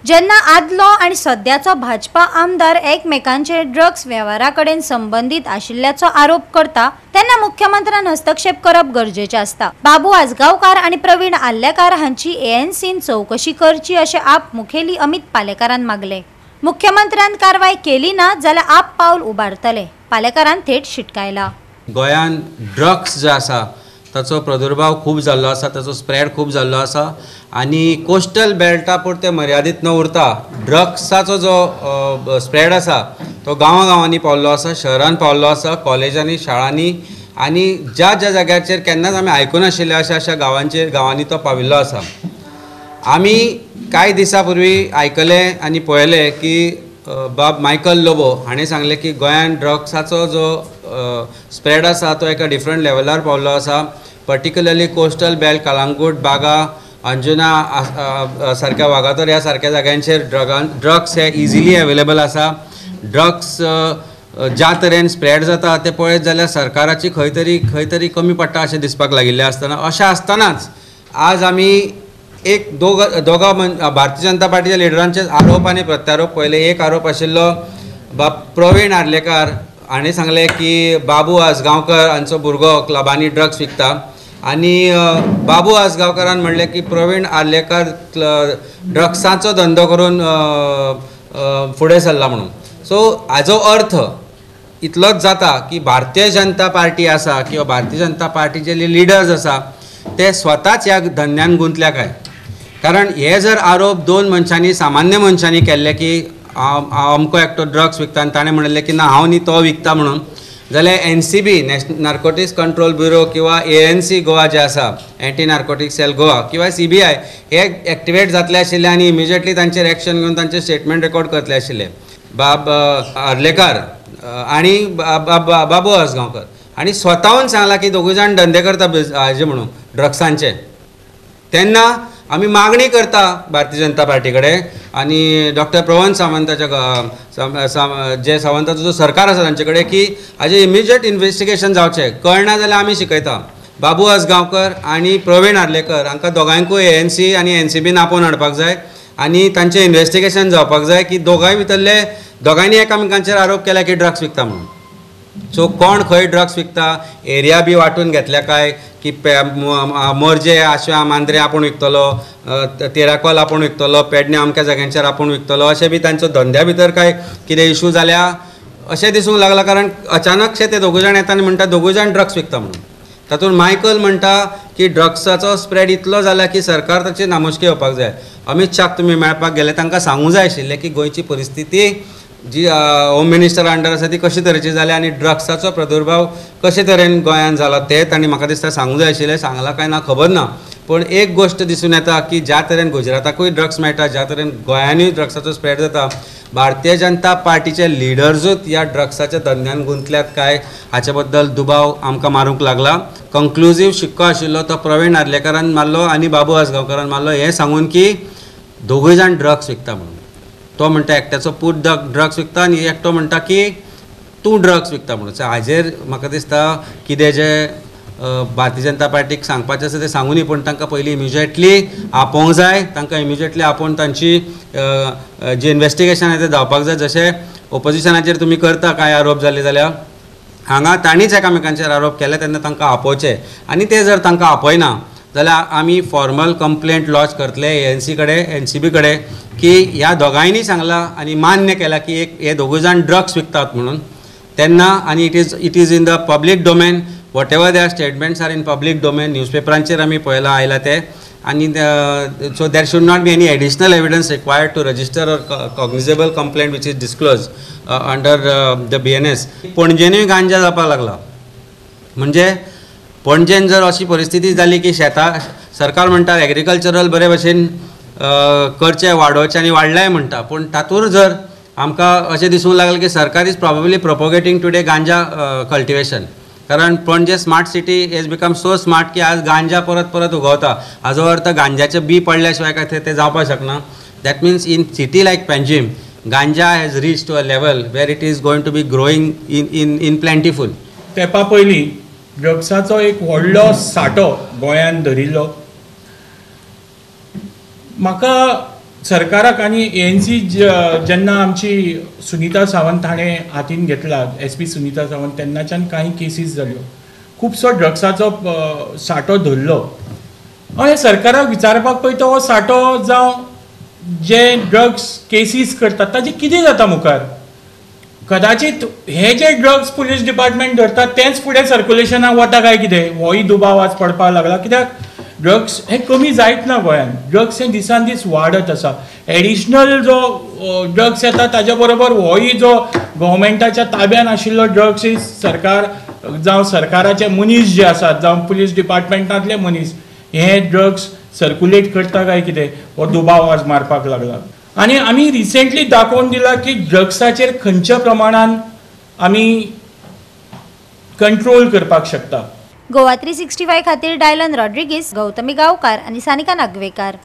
जेन्ना आदलो आणि सध्याचो भाजपा आमदार एकमेकांचे ड्रग्स व्यवहाराकडेन संबंधित आशिल्ल्याचो आरोप करता तेन्ना मुख्यमंत्र्यान हस्तक्षेप करप गरजेचें आसता। बाबू आजगांवकार आणि प्रवीण आल्लेकार हांची एएनसीन चौकशी करची अशें आप मुखेली अमित पालेकारान मागले। मुख्यमंत्र्यान कारवाय केली ना जाल्यार आप पावल उबारतले, पालेकारान थेट शिटकायला। गोंयान ड्रग्स जो आसा ताचो प्रादुर्भाव खूब जाल्लो आसा, ताचो स्प्रेड खूब जाल्लो आसा आनी कोस्टल बेल्टा पुरते मर्यादीत न उरता ड्रग्साचो जो स्प्रेड आसा तो गांवांनी पावल्लो आसा, शहरान पावल्लो आसा, कॉलेजांनी, शाळांनी आनी ज्या ज्या जाग्याचेर केन्नाच आमी आयकून नाशिल्ले अशा गांवांनी तो पाविल्लो आसा। आमी कांय दिसां पूर्वी आयकलें आनी पळयलें की बाब मायकल लोबो हाणें सांगलें की गोंयान ड्रग्साचो जो स्प्रेड आसा तो एका डिफरंट लेवलार पावल्लो आसा। पर्टिक्युलरली कोस्टल बेल्ट, कलांगूट, बागा, अंजुना सारक्या वागातोर ह्या सारक्या जाग्यांचेर ड्रग्स हे इजिली अवेलेबल आसा। ड्रग्स ज्या तरेन स्प्रेड जाता ते पळयत जाल्यार सरकाराची खंय तरी कमी पडटा अशें दिसपाक लागिल्लें आसतना अशें आसतनाच आज आमी एक दोगा भारतीय जनता पार्टीच्या लिडरांचे आरोप आनी प्रत्यारोप पळयले। एक आरोप आशिल्लो प्रवीण आर्लेकार हाणें सांगलें की बाबू आजगांवकर हांचो भुरगो क्लबांनी ड्रग्स विकता आनी बाबू आजगांवकारान म्हणलें की प्रवीण आर्लेकार ड्रग्साचो धंदो करून फुडें सरला म्हणून। सो हाजो अर्थ इतलोच जाता की भारतीय जनता पार्टी आसा किंवा भारतीय जनता पार्टीचे लिडर्स आसा ते स्वताच ह्या धंद्यान गुंतल्या काय। कारण हे जर आरोप दोन मनशांनी सामान्य मनशांनी केल्ले की अमको एकटो ड्रग्स विकता आनी ताणें म्हणलें की ना हांव न्ही तो विकता म्हणून, जाल्यार NCB national narcotics control bureau किंवा एएनसी गोवा जे आसा एंटी नार्कोटिक सेल गोवा किंवा सीबीआय हे एक्टिवेट जातले आशिल्ले आनी इमिजिएटली तांचेर एक्शन घेवन तांचे स्टेटमेंट रेकॉर्ड करतले आशिल्ले। बाब आर्लेकार आनी बाबू आजगांवकर हांणी स्वताहून सांगला की दोगूय जाण धंदे करता हाजे म्हणून ड्रग्सांचे। तेन्ना आमी मागणी करता भारतीय जनता पार्टी कडेन आनी डॉक्टर प्रवन सावंताच्या जे सावंताचो जो सरकार आसा तांचे कडेन की हाजे इमिजिएट इन्व्हेस्टिगेशन जावचें। कळना जाल्यार आमी शिकयता बाबू आजगांवकर आनी प्रवीण आर्लेकर हांकां दोगांयकूय एएनसी आनी एनसीबीन आपोवन हाडपाक जाय आनी तांचें इन्व्हेस्टिगेशन जावपाक जाय की दोगांयनी एकामेकांचेर आरोप केला की ड्रग्स विकता म्हणून। सो कोण खंय ड्रग्स विकता, एरिया बी वांटून घेतल्या काय की मोर्जे आशा मांद्रे आपूण विकतलो, तेराकोल आपूण विकतलो, पेडणे अमक्या जाग्यांचेर आपूण विकतलो अशें बी तांचो धंद्या भितर काय कितें इशू जाल्या अशें दिसूंक लागला। कारण अचानकशे ते दोगूय जाण येता आनी म्हणटा दोगूय जाण ड्रग्स विकता म्हणून। तातूंत मायकल म्हणटा की ड्रग्साचो स्प्रेड इतलो जाला की सरकार ताची नामुष्की येवपाक जाय। अमित शाक तुमी मेळपाक गेले तांकां सांगूंक जाय आशिल्लें की गोंयची परिस्थिती जी होम मिनिस्टर अंडर आसा ती कशे तरेची जाल्या आनी ड्रग्साचो प्रादुर्भाव कशे तरेन गोंयांत जाला ते तांणी म्हाका दिसता सांगूंक जाय आशिल्लें। सांगलां काय ना खबर ना, पूण एक गोश्ट दिसून येता की ज्या तरेन गुजराताकूय ड्रग्स मेळटा, ज्या तरेन गोंयानूय ड्रग्साचो स्प्रेड जाता, भारतीय जनता पार्टीचे लिडर्सूच ह्या ड्रग्साच्या धंद्यान गुंतल्यात काय हाचे बद्दल दुबाव आमकां मारूंक लागला। कंक्लुजीव शिक्को आशिल्लो तो प्रवीण आर्लेकारान मारलो आनी बाबू आजगांवकारान मारलो हें सांगून की दोगूय जाण ड्रग्स विकता म्हणून। तो म्हणटा एकट्याचो पूत ड्रग्स विकता आनी एकटो म्हणटा की तूं ड्रग्स विकता म्हणून। हाजेर म्हाका दिसता कितें जे भारतीय जनता पार्टीक सांगपाचें आसा तें सांगूनी, पूण तांकां पयलीं इमिजिएटली आपोवंक जाय, तांकां इमिजिएटली आपोवन तांची जी इन्व्हेस्टिगेशन आसा तें जावपाक जाय। जशें ओपोजिशनाचेर तुमी करता कांय आरोप जाले जाल्यार हांगा तांणीच एकामेकांचेर आरोप केले तेन्ना तांकां आपोवचे आनी ते जर तांकां आपयना जाल्यार आमी फॉर्मल कंप्लेंट लॉन्च करतले एएनसी कडेन, एनसीबी कडेन की ह्या दोगांयनी सांगलां आनी मान्य केला की हे दोगूय जाण ड्रग्स विकतात म्हणून। तेन्ना आनी it is in the public domain, whatever their statements are in public domain, न्यूजपेपरांचेर आमी पळयलां आयला ते आनी so there should not be any additional evidence required to register or cognizable complaint which is disclose under the BNS। पणजेनूय गांजा जावपाक लागला, म्हणजे पणजेन जर अशी परिस्थिती जाली की सरकार म्हणटा एग्रीकल्चरल बरे भशेन करचे वाडोवचे आनी वाडलाय म्हणटा, पूण तातूंत जर आमकां अशें दिसूंक लागलें की सरकार इज प्रॉबेबली प्रोपोगेटींग टुडे गांजा कल्टिवेशन। कारण पणजे smart city has become so smart की आज गांजा परत उगवता। हाजो अर्थ गांजाचें बी पडल्या शिवाय काय ते जावपाक शकना। That means in city like Panjim ganja has reach to a level where it is going to be growing in plentiful. तेपा पयलीं ड्रग्साचो एक व्हडलो सांठो गोंयांत धरिल्लो। म्हाका सरकाराक आणि ANC जेन्ना आमची सुनीता सावंत हाणें हातीन घेतला, SP सुनीता सावंत, तेन्नाच्यान काही केसीस जाल्यो, खुबसो ड्रग्साचो सांठो धरलो. हांव सरकाराक विचारपाक पळयता, हो सांठो जावं जे ड्रग्स केसीस करतात ताजें कितें जाता मुखार? कदाचित हे जे ड्रग्स पुलीस डिपार्टमेंट धरतात तेंच फुडें सर्क्युलेशनाक वता काय कितें? होय दुबाव आज पडपाक लागला. कित्याक ड्रग्स हे कमी जायत ना गोंयांत. ड्रग्स हे दिसान दीस वाडत आसा. एडिशनल जो ड्रग्स येता ताज्या बरोबर होय जो गव्हर्मेंटाच्या ताब्यान आशिल्लो ड्रग्स सरकार जावं सरकाराचे मनीस जे आसात जावं पुलीस डिपार्टमेंटांतले मनीस हे ड्रग्स सर्क्युलेट करता काय कितें, हो दुबाव आज मारपाक लागला. आनी आमी रिसेंटली दाखोवन दिला की ड्रग्साचेर खंयच्या प्रमाणान आमी कंट्रोल करपाक शकता. गोवा 365 खातीर डायलन रॉड्रिगीस, गौतमी गांवकार आणि सानिका नागवेकार.